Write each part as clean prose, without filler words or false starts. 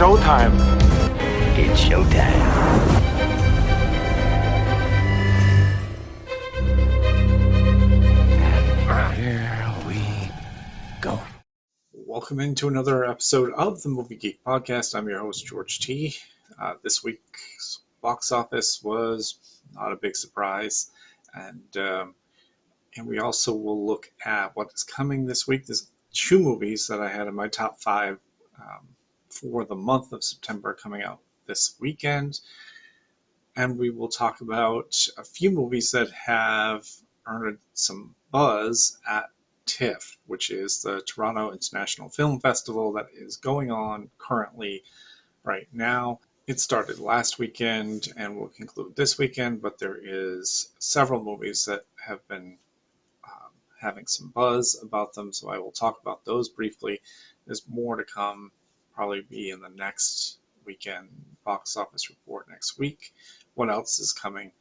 showtime. It's showtime. And here we go. Welcome into another episode of the Movie Geek Podcast. I'm your host, George T. This week's box office was not a big surprise, and we also will look at what is coming this week. There's two movies that I had in my top 5 for the month of September coming out this weekend, and we will talk about a few movies that have earned some buzz at TIFF, which is the Toronto International Film Festival that is going on currently right now. It started last weekend and will conclude this weekend, but there is several movies that have been having some buzz about them, so I will talk about those briefly. There's more to come, probably be in the next weekend box office report next week. What else is coming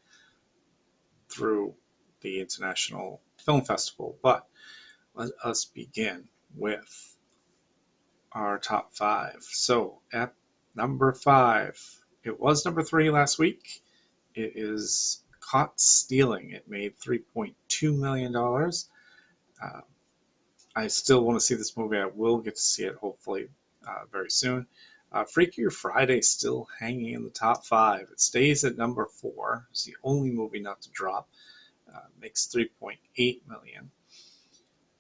through the International Film Festival? But let us begin with our top 5. So at number 5, it was number 3 last week. It is Caught Stealing. It made $3.2 million. I still want to see this movie. I will get to see it hopefully very soon. Freakier Friday still hanging in the top 5. It stays at number 4. It's the only movie not to drop. Makes $3.8 million.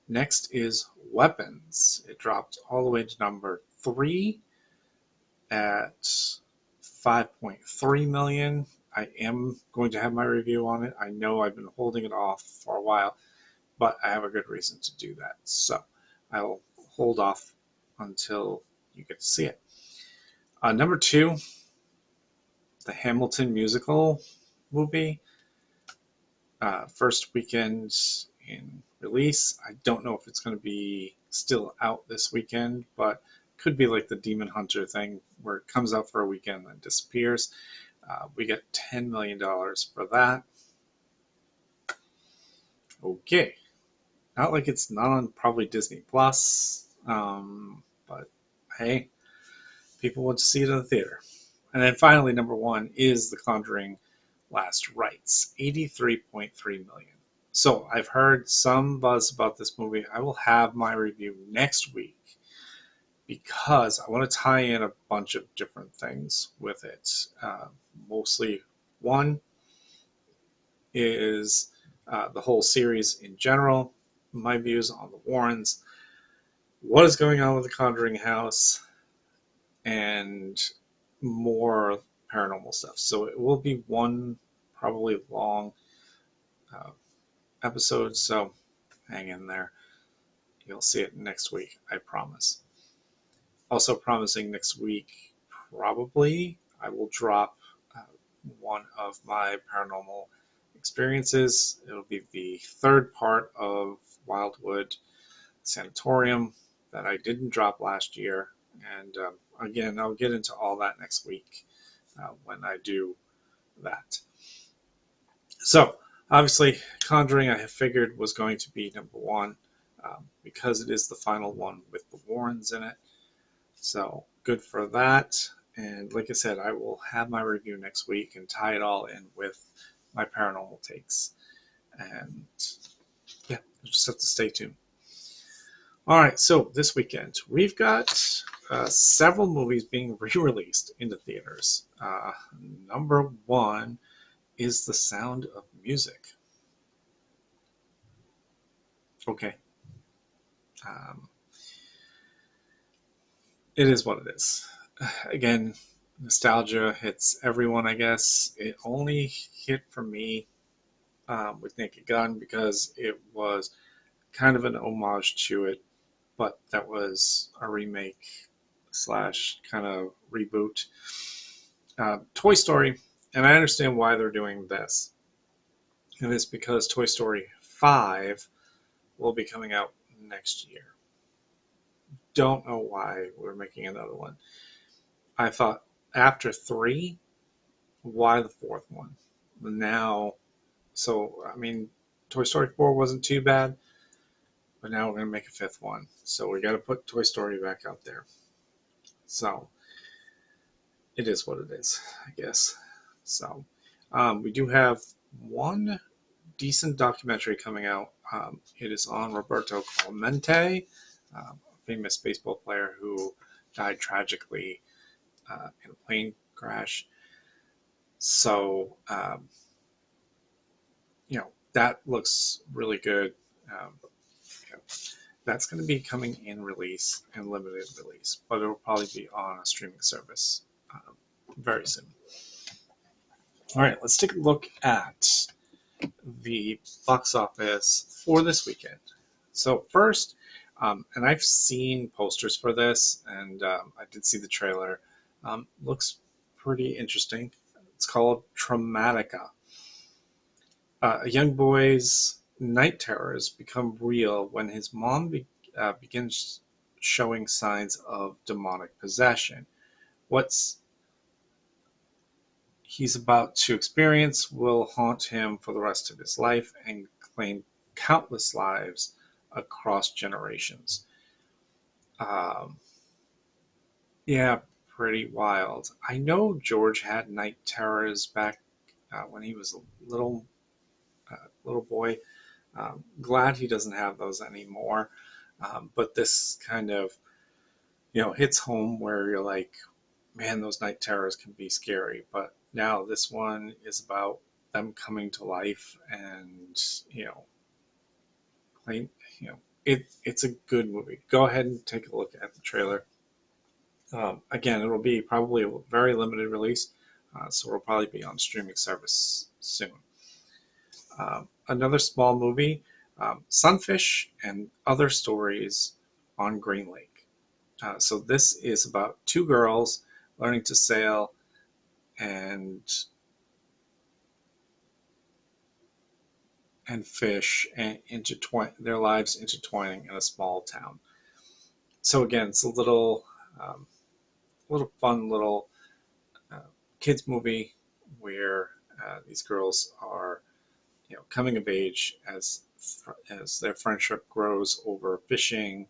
Next is Weapons. It dropped all the way to number 3 at $5.3 million. I am going to have my review on it. I know I've been holding it off for a while, but I have a good reason to do that. So I'll hold off until you get to see it. Number 2, the Hamilton musical movie. First weekend in release. I don't know if it's going to be still out this weekend, but could be like the Demon Hunter thing where it comes out for a weekend and disappears. We get $10 million for that. Okay. Not like it's not on probably Disney Plus, but hey, people want to see it in the theater. And then finally, number 1 is The Conjuring Last Rites, $83.3 million. So I've heard some buzz about this movie. I will have my review next week because I want to tie in a bunch of different things with it. Mostly one is the whole series in general, my views on the Warrens, what is going on with the Conjuring house, and more paranormal stuff. So it will be one probably long episode, so hang in there. You'll see it next week, I promise. Also promising next week, probably, I will drop one of my paranormal experiences. It'll be the 3rd part of Wildwood Sanatorium that I didn't drop last year. And again, I'll get into all that next week when I do that. So, obviously, Conjuring I have figured was going to be number 1 because it is the final one with the Warrens in it. So, good for that. And like I said, I will have my review next week and tie it all in with my paranormal takes. And yeah, you'll just have to stay tuned. All right, so this weekend, we've got several movies being re-released into theaters. Number 1 is The Sound of Music. Okay. It is what it is. Again, nostalgia hits everyone, I guess. It only hit for me with Naked Gun because it was kind of an homage to it, but that was a remake / kind of reboot. Toy Story, and I understand why they're doing this. And it's because Toy Story 5 will be coming out next year. Don't know why we're making another one. I thought after 3, why the 4th one? Now, so, I mean, Toy Story 4 wasn't too bad, but now we're going to make a 5th one. So we got to put Toy Story back out there. So it is what it is, I guess. So we do have one decent documentary coming out. It is on Roberto Clemente, a famous baseball player who died tragically in a plane crash. So, that looks really good. Um, you know, that's going to be coming in release and limited release, but it'll probably be on a streaming service very soon. All right, let's take a look at the box office for this weekend. So first, and I've seen posters for this, and I did see the trailer. Looks pretty interesting. It's called Traumatica. A young boy's night terrors become real when his mom begins showing signs of demonic possession. What's he's about to experience will haunt him for the rest of his life and claim countless lives across generations. Um, yeah, pretty wild. I know George had night terrors back when he was a little boy. Glad he doesn't have those anymore. But this kind of hits home where you're like, man, those night terrors can be scary. But now this one is about them coming to life, and plain, it's a good movie. Go ahead and take a look at the trailer. Again, it will be probably a very limited release, so it'll probably be on streaming service soon. Another small movie, Sunfish and Other Stories on Green Lake. So this is about two girls learning to sail and fish and intertwine their lives intertwining in a small town. So again, it's a little fun little uh, kids movie where these girls are coming of age as their friendship grows over fishing.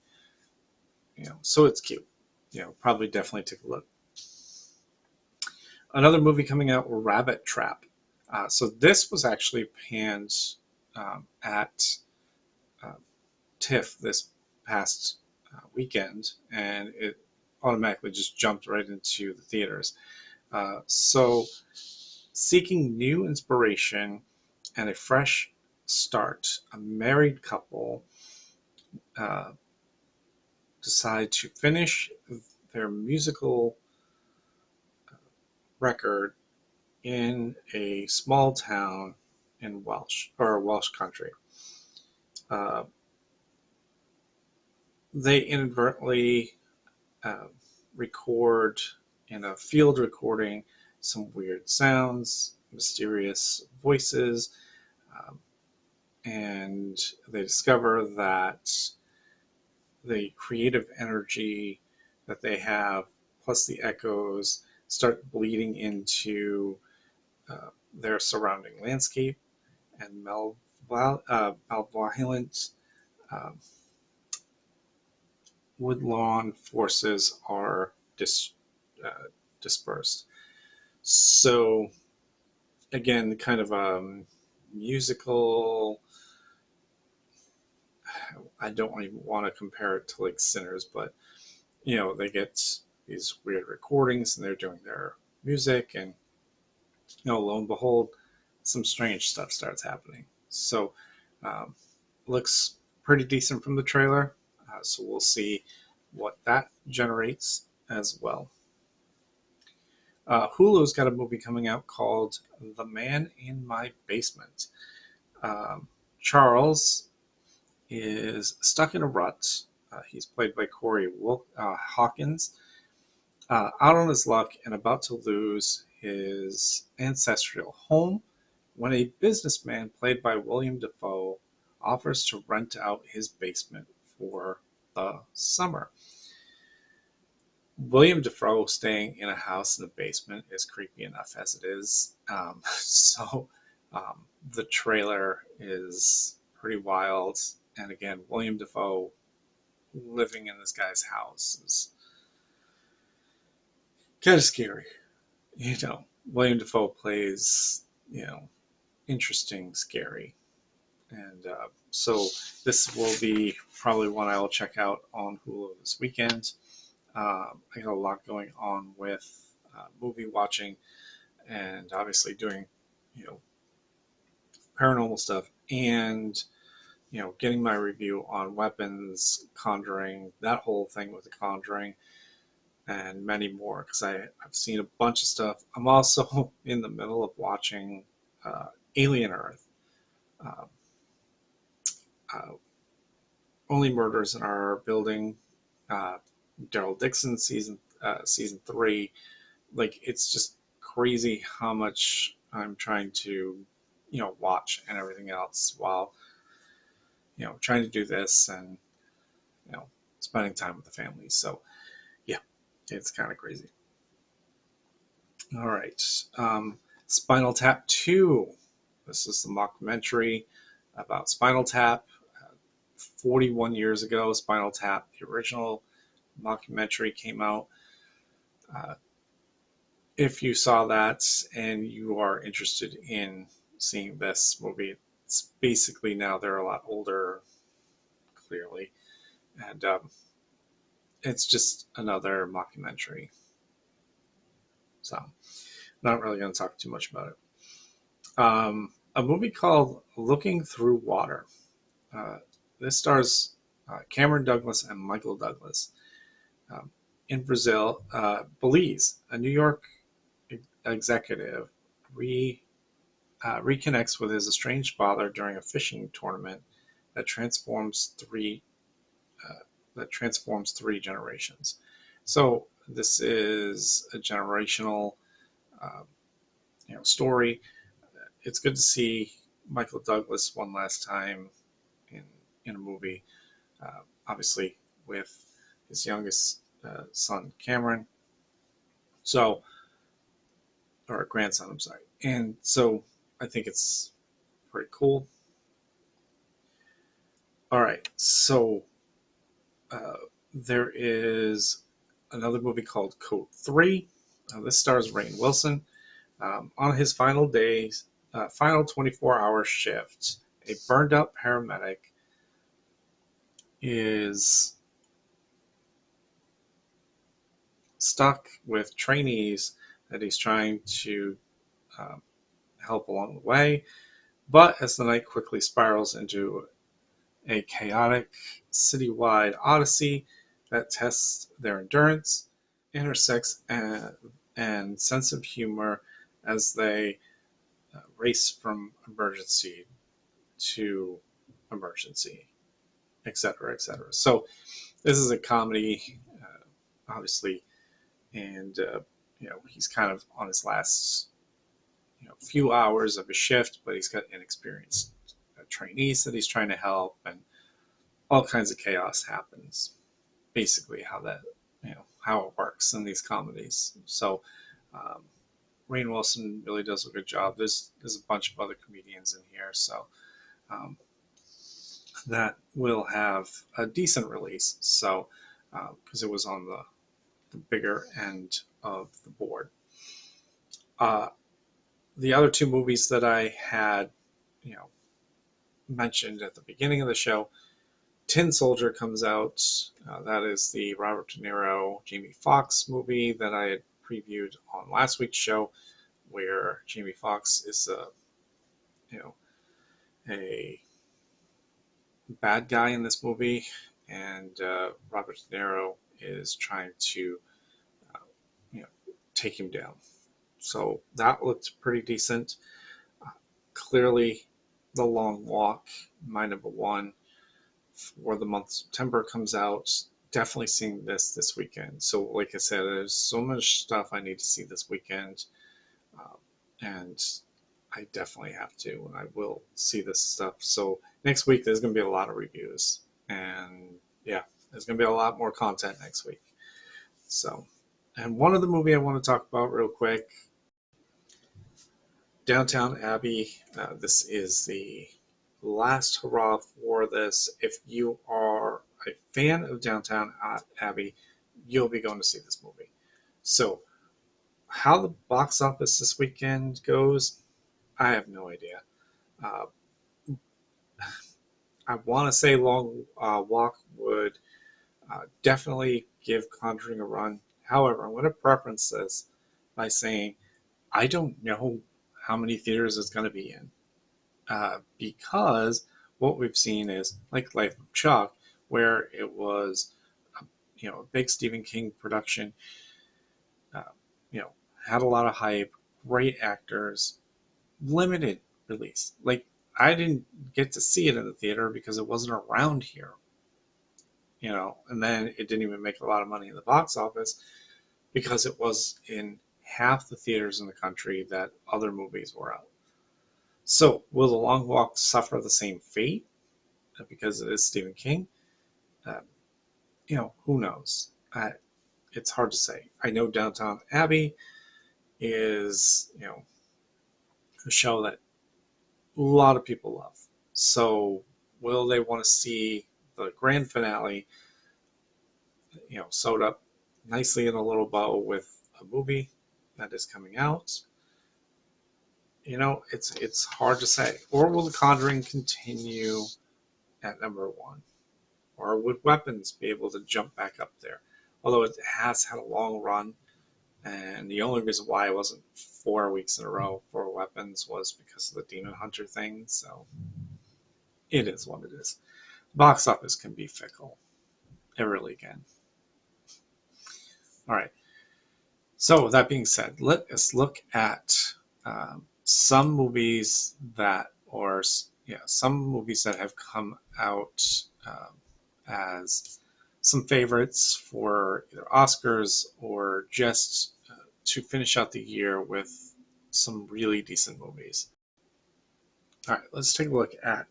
So it's cute. Probably definitely take a look. Another movie coming out, Rabbit Trap. So this was actually panned at uh, TIFF this past weekend, and it automatically just jumped right into the theaters. So, seeking new inspiration and a fresh start, a married couple uh, decide to finish their musical record in a small town in Welsh country. Uh, they inadvertently uh, record in a field recording some weird sounds, mysterious voices, um, and they discover that the creative energy that they have, plus the echoes, start bleeding into their surrounding landscape, and malevolent um, woodlawn forces are uh, dispersed. So again, kind of a musical. I don't even want to compare it to like Sinners, but they get these weird recordings and they're doing their music, and lo and behold, some strange stuff starts happening. So um, looks pretty decent from the trailer. So we'll see what that generates as well. Hulu's got a movie coming out called The Man in My Basement. Um, Charles is stuck in a rut. He's played by Corey Hawkins, out on his luck and about to lose his ancestral home when a businessman played by William Dafoe offers to rent out his basement for the summer. William Dafoe staying in a house in the basement is creepy enough as it is. So the trailer is pretty wild. And again, William Dafoe living in this guy's house is kind of scary. William Dafoe plays, interesting, scary. And so this will be probably one I will check out on Hulu this weekend. I got a lot going on with movie watching and obviously doing, you know, paranormal stuff and, getting my review on Weapons, Conjuring, that whole thing with the Conjuring, and many more because I've seen a bunch of stuff. I'm also in the middle of watching Alien Earth. Uh, uh, Only Murders in Our Building, uh, Daryl Dixon season 3. Like it's just crazy how much I'm trying to, watch and everything else while trying to do this and you know spending time with the family. So yeah, it's kind of crazy. All right, Spinal Tap 2. This is the mockumentary about Spinal Tap. 41 years ago, Spinal Tap, the original mockumentary, came out. Uh, if you saw that and you are interested in seeing this movie, it's basically now they're a lot older, clearly, and it's just another mockumentary. So, not really going to talk too much about it. A movie called Looking Through Water. Uh, this stars Cameron Douglas and Michael Douglas. Um, in Belize, a New York executive reconnects with his estranged father during a fishing tournament that transforms three generations. So this is a generational, uh, story. It's good to see Michael Douglas one last time in a movie, obviously with his youngest son Cameron. So, or grandson, I'm sorry. And so I think it's pretty cool. All right, so uh, there is another movie called Code 3. This stars Rainn Wilson. On his final 24-hour shift, a burned out paramedic is stuck with trainees that he's trying to um, help along the way. But as the night quickly spirals into a chaotic citywide odyssey that tests their endurance, intersects, and sense of humor as they race from emergency to emergency, etc., etc. So this is a comedy, obviously, and he's kind of on his last few hours of his shift, but he's got inexperienced trainees that he's trying to help, and all kinds of chaos happens. Basically, how it works in these comedies. So um, Rainn Wilson really does a good job. There's a bunch of other comedians in here, so um, that will have a decent release. So because it was on the bigger end of the board. Uh, the other two movies that I had, mentioned at the beginning of the show, Tin Soldier comes out. That is the Robert De Niro, Jamie Foxx movie that I had previewed on last week's show, where Jamie Foxx is a bad guy in this movie, and Robert De Niro is trying to uh, you know take him down. So that looked pretty decent. Clearly, The Long Walk, my number one for the month of September, comes out. Definitely seeing this weekend. So, like I said, there's so much stuff I need to see this weekend, and I definitely have to, and I will see this stuff. So next week there's going to be a lot of reviews, and yeah, there's going to be a lot more content next week. So, and one other movie I want to talk about real quick, Downton Abbey. This is the last hurrah for this. If you are a fan of Downton Abbey, you'll be going to see this movie. So how the box office this weekend goes, I have no idea. Uh, I want to say Long Walk would definitely give Conjuring a run. However, I'm going to preference this by saying I don't know how many theaters it's going to be in, because what we've seen is like Life of Chuck, where it was a big Stephen King production, uh, you know, had a lot of hype, great actors, limited release. Like I didn't get to see it in the theater because it wasn't around here, and then it didn't even make a lot of money in the box office because it was in half the theaters in the country that other movies were out. So will The Long Walk suffer the same fate because it is Stephen King? Uh, who knows? It's hard to say. I know Downtown Abbey is, a show that a lot of people love. So will they want to see the grand finale, sewed up nicely in a little bow with a movie that is coming out? It's hard to say. Or will The Conjuring continue at number one? Or would Weapons be able to jump back up there? Although it has had a long run, and the only reason why it wasn't 4 weeks in a row for Weapons was because of the Demon Hunter thing. So it is what it is. Box office can be fickle. It really can. All right. So with that being said, let us look at some movies some movies that have come out as some favorites for either Oscars or just to finish out the year with some really decent movies. All right, let's take a look at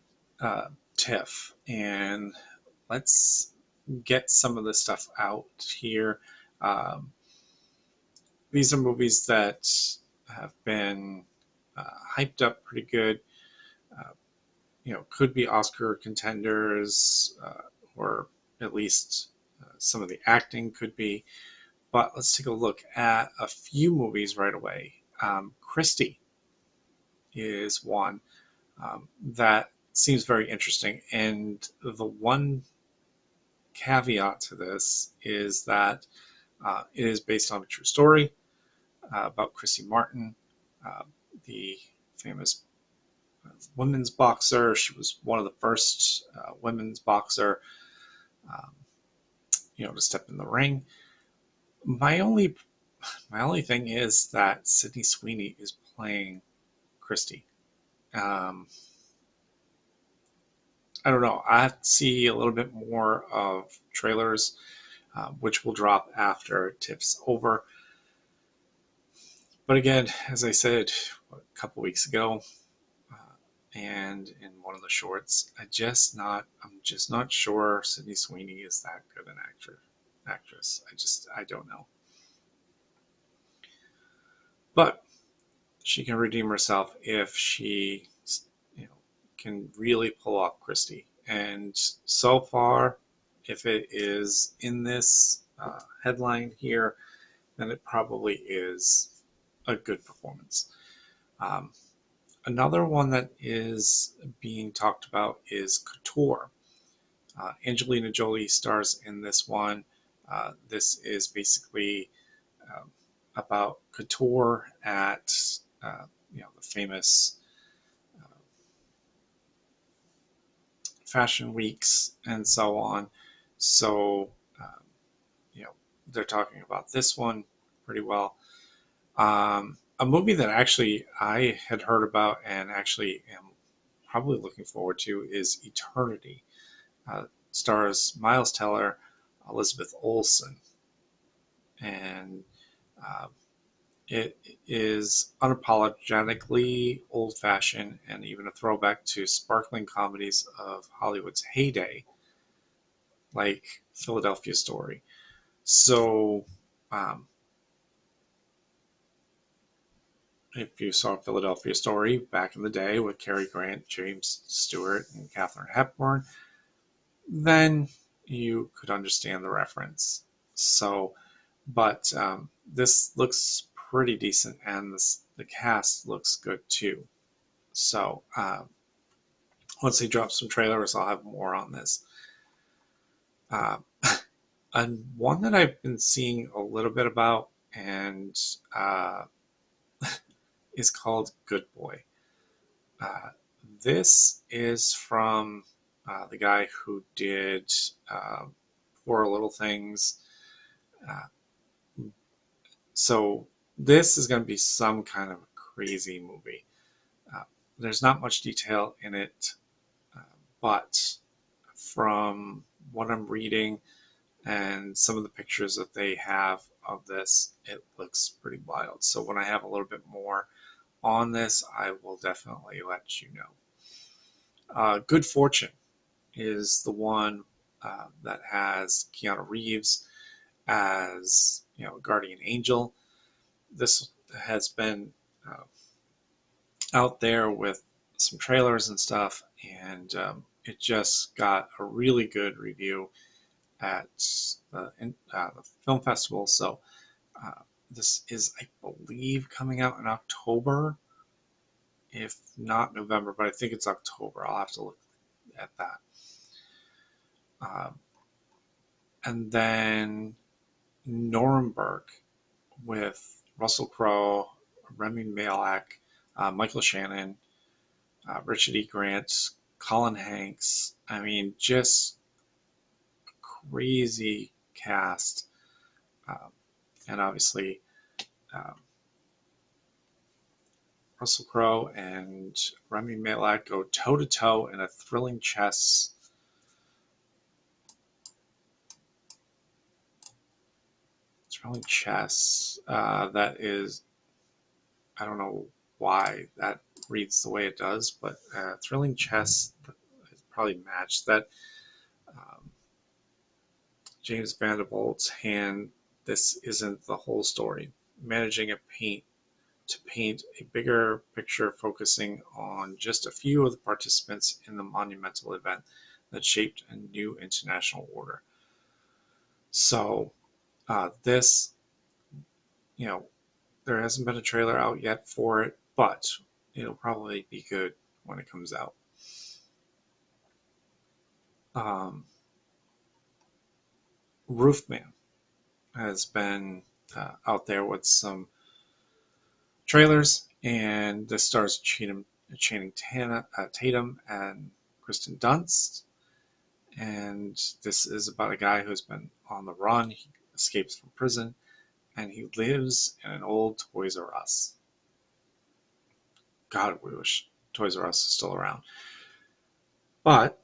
TIFF and let's get some of this stuff out here. Um, these are movies that have been hyped up pretty good. Uh, could be Oscar contenders, or at least some of the acting could be. But let's take a look at a few movies right away. Christie is one that seems very interesting. And the one caveat to this is that it is based on a true story about Christy Martin, uh, the famous women's boxer. She was one of the first women's boxer, um, to step in the ring. My only thing is that Sydney Sweeney is playing Christy. Um, I don't know. I see a little bit more of trailers, which will drop after TIFF's over. But again, as I said a couple weeks ago, and in one of the shorts, I'm just not sure Sydney Sweeney is that good an actress. I don't know. But she can redeem herself if she, can really pull off Christie. And so far, if it is in this headline here, then it probably is a good performance. Another one that is being talked about is Couture. Angelina Jolie stars in this one. This is basically about couture at the famous fashion weeks and so on. So they're talking about this one pretty well. A movie that actually I had heard about and actually am probably looking forward to is Eternity. Stars Miles Teller, Elizabeth Olsen, and uh, it is unapologetically old-fashioned and even a throwback to sparkling comedies of Hollywood's heyday, like Philadelphia Story. So, if you saw Philadelphia Story back in the day with Cary Grant, James Stewart, and Katharine Hepburn, then you could understand the reference. So, but this looks pretty decent, and the cast looks good too. So once they drop some trailers, I'll have more on this. Uh, and one that I've been seeing a little bit about, and is called Good Boy. Uh, this is from the guy who did Four Little Things. Uh, so this is going to be some kind of crazy movie. Uh, there's not much detail in it, but from what I'm reading and some of the pictures that they have of this, it looks pretty wild. So when I have a little bit more on this, I will definitely let you know. Good Fortune is the one that has Keanu Reeves as guardian angel. This has been out there with some trailers and stuff, and it just got a really good review at the film festival. So this is, I believe, coming out in October, if not November, but I think it's October. I'll have to look at that. And then Nuremberg with Russell Crowe, Rami Malek, Michael Shannon, Richard E. Grant, Colin Hanks. I mean, just crazy cast. And obviously, um, Russell Crowe and Rami Malek go toe-to-toe in a thrilling chess that is, I don't know why that reads the way it does, but thrilling chess is probably matched that James Vanderbilt's hand. This isn't the whole story. Managing to paint a bigger picture, focusing on just a few of the participants in the monumental event that shaped a new international order. So this, there hasn't been a trailer out yet for it, but it'll probably be good when it comes out. Roofman has been out there with some trailers, and this stars Channing Tatum and Kristen Dunst. And this is about a guy who's been on the run. He escapes from prison, and he lives in an old Toys R Us. God, we wish Toys R Us is still around. But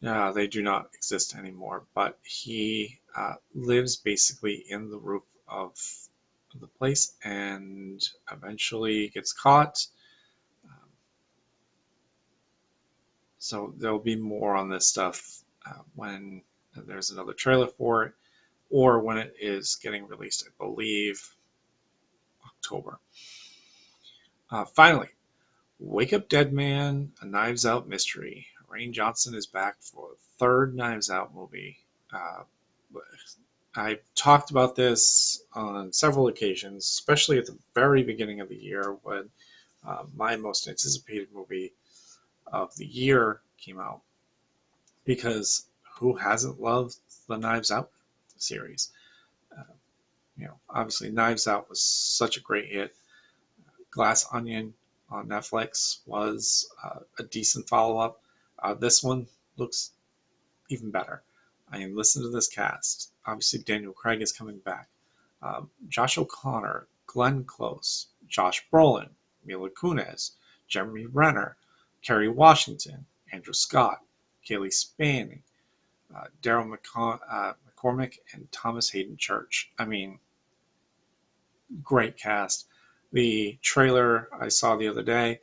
they do not exist anymore. But he lives basically in the roof of the place, and eventually gets caught. So there'll be more on this stuff when there's another trailer for it, or when it is getting released, I believe October. Finally, Wake Up Dead Man, a Knives Out mystery. Rian Johnson is back for a third Knives Out movie. I've talked about this on several occasions, especially at the very beginning of the year when my most anticipated movie of the year came out. Because who hasn't loved the Knives Out series? Obviously Knives Out was such a great hit. Glass Onion on Netflix was a decent follow-up. This one looks even better. I mean, listen to this cast. Obviously, Daniel Craig is coming back. Josh O'Connor, Glenn Close, Josh Brolin, Mila Kunis, Jeremy Renner, Kerry Washington, Andrew Scott, Kaylee Spanning, Daryl McCormick, and Thomas Hayden Church. I mean, great cast. The trailer I saw the other day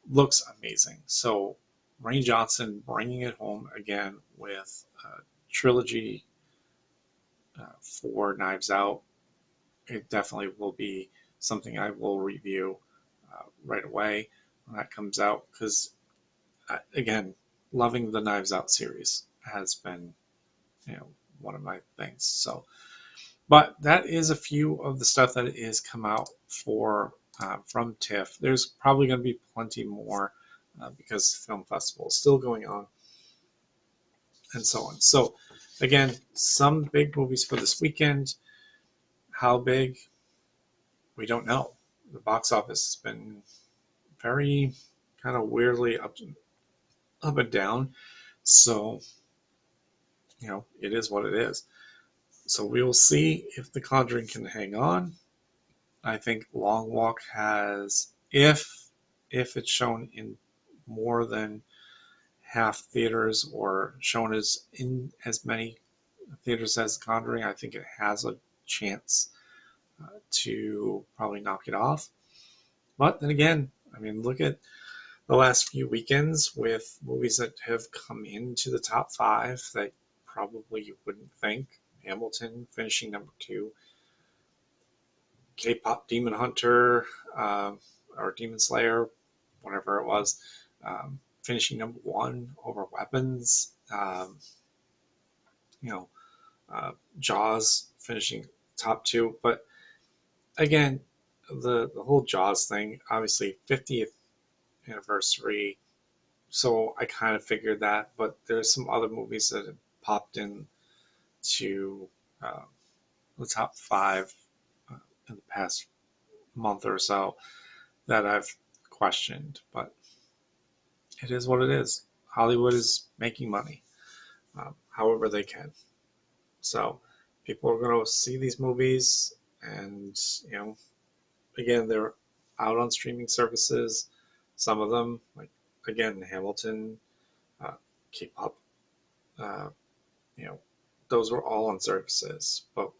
looks amazing. So Rian Johnson bringing it home again with a trilogy for Knives Out. It definitely will be something I will review right away when that comes out, because again, loving the Knives Out series has been one of my things. So But that is a few of the stuff that is come out for from TIFF. There's probably going to be plenty more because the film festival is still going on, and so on. So again, some big movies for this weekend. How big? We don't know. The box office has been very kind of weirdly up and down. So, it is what it is. So we will see if The Conjuring can hang on. I think Long Walk has, if it's shown in more than half theaters or shown in as many theaters as The Conjuring, I think it has a chance to probably knock it off. But then again, I mean, look at the last few weekends with movies that have come into the top 5 that probably you wouldn't think. Hamilton finishing number 2, K-pop Demon Hunter or Demon Slayer, whatever it was, finishing number 1 over Weapons. Jaws finishing top 2. But again, the whole Jaws thing, obviously 50th anniversary, so I kind of figured that. But there's some other movies that have popped in to the top 5 in the past month or so that I've questioned, but it is what it is. Hollywood is making money however they can. So people are going to see these movies, and again, they're out on streaming services. Some of them, like again, Hamilton, K-pop, those were all on services, but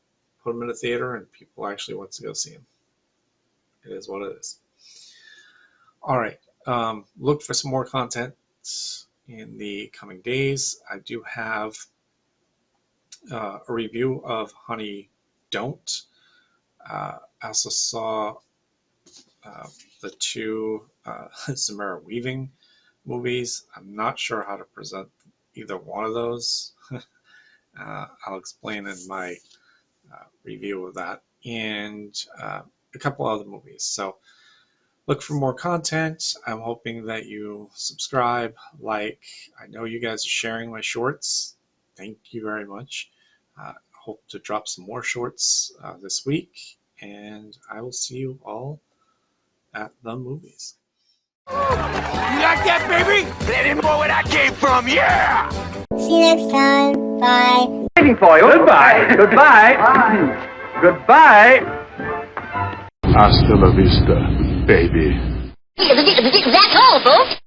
put them in a theater and people actually want to go see them. It is what it is. All right. Look for some more content in the coming days. I do have a review of Honey Don't. I also saw the 2 Samara Weaving movies. I'm not sure how to present either one of those. I'll explain in my review of that, and a couple other movies. So look for more content. I'm hoping that you subscribe, like. I know you guys are sharing my shorts. Thank you very much. Hope to drop some more shorts this week, and I will see you all at the movies. You like that, baby? Let him know where that came from, yeah! See you next time. Bye. Waiting for you. Goodbye. Goodbye. Bye. Goodbye. Hasta la vista, baby. That's all, folks.